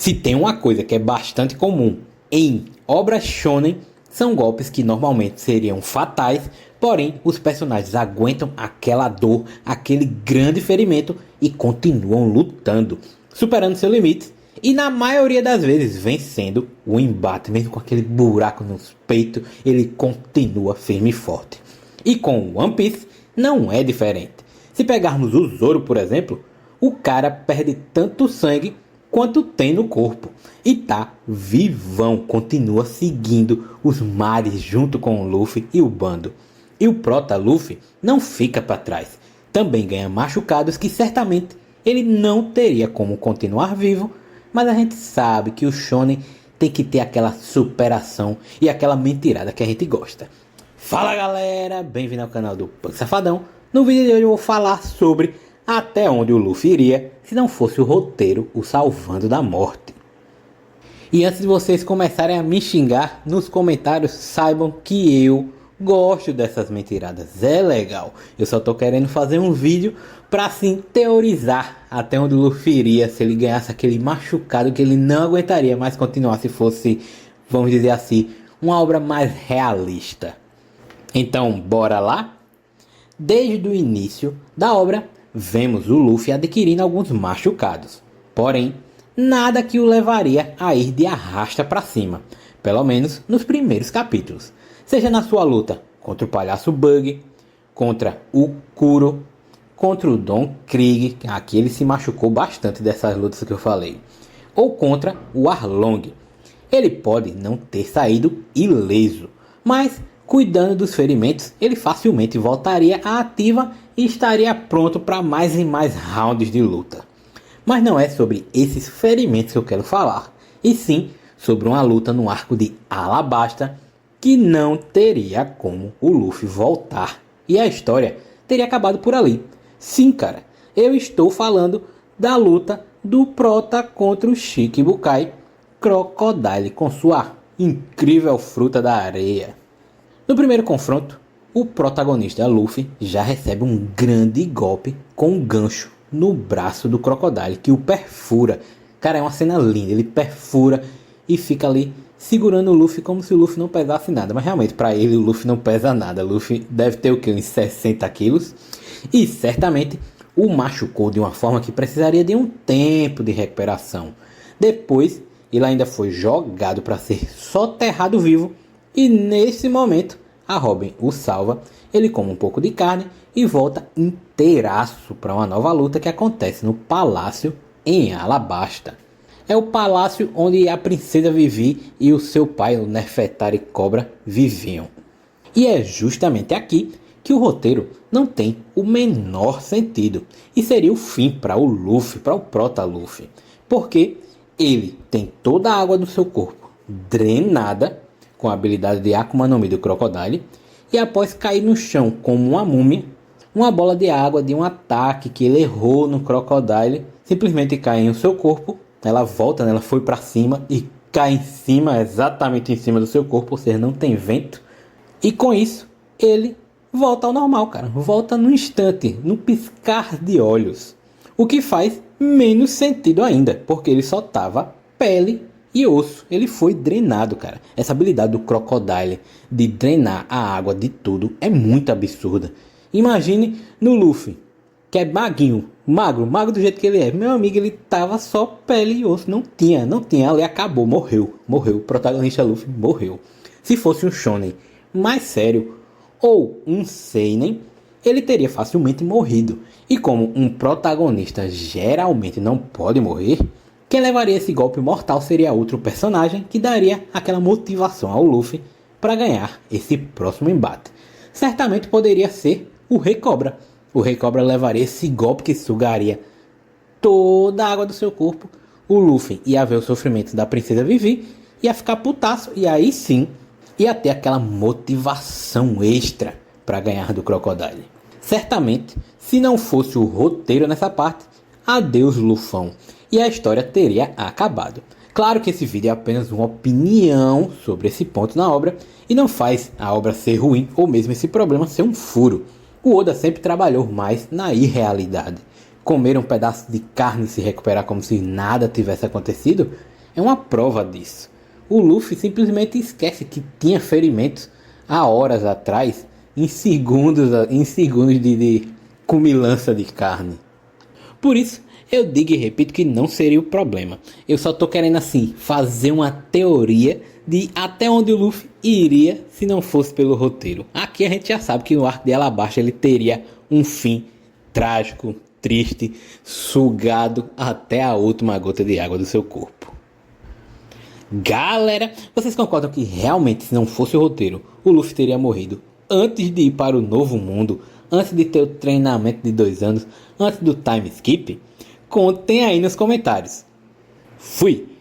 Se tem uma coisa que é bastante comum em obras shonen, são golpes que normalmente seriam fatais, porém os personagens aguentam aquela dor, aquele grande ferimento e continuam lutando, superando seus limites e na maioria das vezes vencendo o embate, mesmo com aquele buraco nos peitos, ele continua firme e forte. E com One Piece não é diferente. Se pegarmos o Zoro, por exemplo, o cara perde tanto sangue quanto tem no corpo e tá vivão, continua seguindo os mares junto com o Luffy e o bando. E o prota Luffy não fica para trás, também ganha machucados que certamente ele não teria como continuar vivo, mas a gente sabe que o shonen tem que ter aquela superação e aquela mentirada que a gente gosta. Fala galera, bem-vindo ao canal do Punk Safadão. No vídeo de hoje eu vou falar sobre até onde o Luffy iria se não fosse o roteiro o salvando da morte. E antes de vocês começarem a me xingar nos comentários, saibam que eu gosto dessas mentiradas, é legal. Eu só tô querendo fazer um vídeo para assim teorizar até onde o Luffy iria se ele ganhasse aquele machucado que ele não aguentaria mais continuar se fosse, vamos dizer assim, uma obra mais realista. Então, bora lá? Desde o início da obra, vemos o Luffy adquirindo alguns machucados. Porém, nada que o levaria a ir de arrasta para cima. Pelo menos nos primeiros capítulos. Seja na sua luta contra o Palhaço Bug, contra o Kuro, contra o Don Krieg. Aqui ele se machucou bastante dessas lutas que eu falei. Ou contra o Arlong. Ele pode não ter saído ileso, mas cuidando dos ferimentos, ele facilmente voltaria à ativa e estaria pronto para mais e mais rounds de luta. Mas não é sobre esses ferimentos que eu quero falar, e sim sobre uma luta no arco de Alabasta que não teria como o Luffy voltar. E a história teria acabado por ali. Sim, cara, eu estou falando da luta do prota contra o Shikibukai Crocodile com sua incrível fruta da areia. No primeiro confronto, o protagonista Luffy já recebe um grande golpe com um gancho no braço do Crocodile que o perfura. Cara, é uma cena linda, ele perfura e fica ali segurando o Luffy como se o Luffy não pesasse nada. Mas realmente, para ele, o Luffy não pesa nada. O Luffy deve ter o que? Uns 60 quilos. E certamente o machucou de uma forma que precisaria de um tempo de recuperação. Depois, ele ainda foi jogado para ser soterrado vivo. E nesse momento, a Robin o salva. Ele come um pouco de carne e volta inteiraço para uma nova luta que acontece no palácio em Alabasta. É o palácio onde a princesa Vivi e o seu pai, o Nefertari Cobra, viviam. E é justamente aqui que o roteiro não tem o menor sentido. E seria o fim para o Luffy, para o prota Luffy. Porque ele tem toda a água do seu corpo drenada com a habilidade de Akuma no Mi do Crocodile. E após cair no chão como uma múmia, uma bola de água de um ataque que ele errou no Crocodile simplesmente cai em seu corpo. Ela volta, ela foi para cima e cai em cima, exatamente em cima do seu corpo, ou seja, não tem vento. E com isso, ele volta ao normal, cara. Volta no instante, no piscar de olhos. O que faz menos sentido ainda, porque ele só tava pele e osso. Ele foi drenado, cara. Essa habilidade do Crocodile de drenar a água de tudo é muito absurda. Imagine no Luffy, que é magro do jeito que ele é. Meu amigo, ele tava só pele e osso. Não tinha. Ali acabou, morreu. O protagonista Luffy morreu. Se fosse um shonen mais sério ou um seinen, ele teria facilmente morrido. E como um protagonista geralmente não pode morrer, quem levaria esse golpe mortal seria outro personagem que daria aquela motivação ao Luffy para ganhar esse próximo embate. Certamente poderia ser o Rei Cobra. O Rei Cobra levaria esse golpe que sugaria toda a água do seu corpo. O Luffy ia ver o sofrimento da princesa Vivi, ia ficar putaço e aí sim ia ter aquela motivação extra para ganhar do Crocodile. Certamente, se não fosse o roteiro nessa parte, adeus Lufão, e a história teria acabado. Claro que esse vídeo é apenas uma opinião sobre esse ponto na obra e não faz a obra ser ruim ou mesmo esse problema ser um furo. O Oda sempre trabalhou mais na irrealidade. Comer um pedaço de carne e se recuperar como se nada tivesse acontecido é uma prova disso. O Luffy simplesmente esquece que tinha ferimentos há horas atrás, em segundos de cumilança de carne. Por isso, eu digo e repito que não seria o problema. Eu só tô querendo assim, fazer uma teoria de até onde o Luffy iria se não fosse pelo roteiro. Aqui a gente já sabe que no arco de Alabasta ele teria um fim trágico, triste, sugado até a última gota de água do seu corpo. Galera, vocês concordam que realmente se não fosse o roteiro, o Luffy teria morrido antes de ir para o novo mundo, antes de ter o treinamento de 2 anos, antes do time skip? Contem aí nos comentários. Fui!